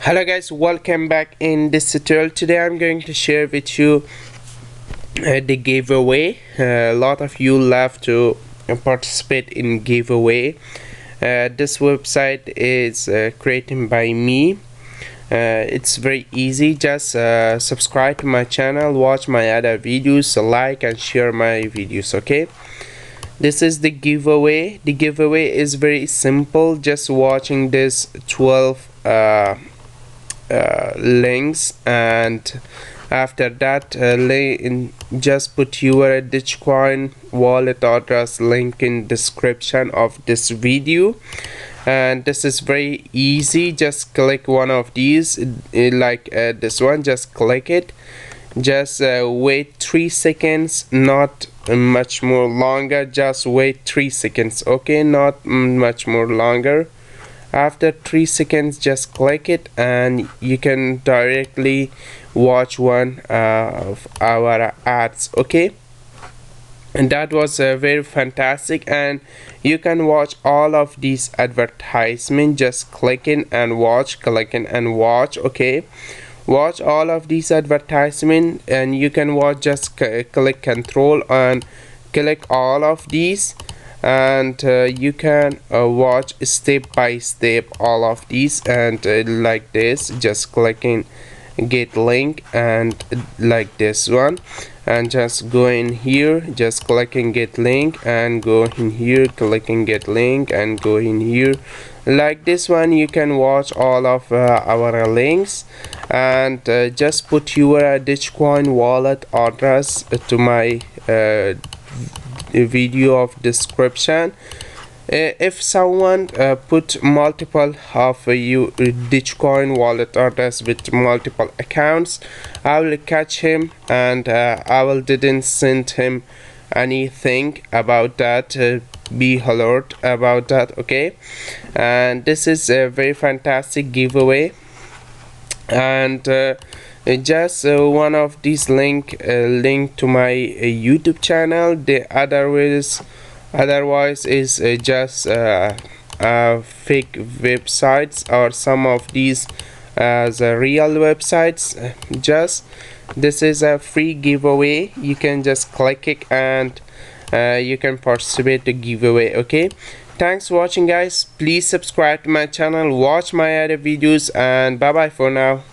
Hello guys, welcome back. In this tutorial today I'm going to share with you the giveaway. A lot of you love to participate in giveaway. This website is created by me. It's very easy. Just subscribe to my channel, watch my other videos, like and share my videos. Okay, this is the giveaway. The giveaway is very simple. Just watching this 12 links, and after that just put your dogecoin wallet address link in description of this video. And this is very easy. Just click one of these, like this one. Just click it. Just wait 3 seconds, not much more longer. Just wait 3 seconds, okay, not much more longer. After 3 seconds just click it and you can directly watch one of our ads. Okay, and that was very fantastic, and you can watch all of these advertisements. Just clicking and watch, clicking and watch. Okay, watch all of these advertisements and you can watch. Just click control and click all of these, and you can watch step by step all of these. And like this, just clicking get link, and like this one, and just go in here, just clicking get link and go in here, clicking get link and go in here. Like this one, you can watch all of our links, and just put your dogecoin wallet address to my video of description. If someone put multiple of you dogecoin wallet address with multiple accounts, I will catch him, and I will didn't send him anything about that. Be alert about that. Okay, and this is a very fantastic giveaway, and just one of these link to my YouTube channel. The otherwise is just fake websites, or some of these as real websites. Just this is a free giveaway. You can just click it and you can participate the giveaway. Okay, thanks for watching guys. Please subscribe to my channel, watch my other videos, and bye bye for now.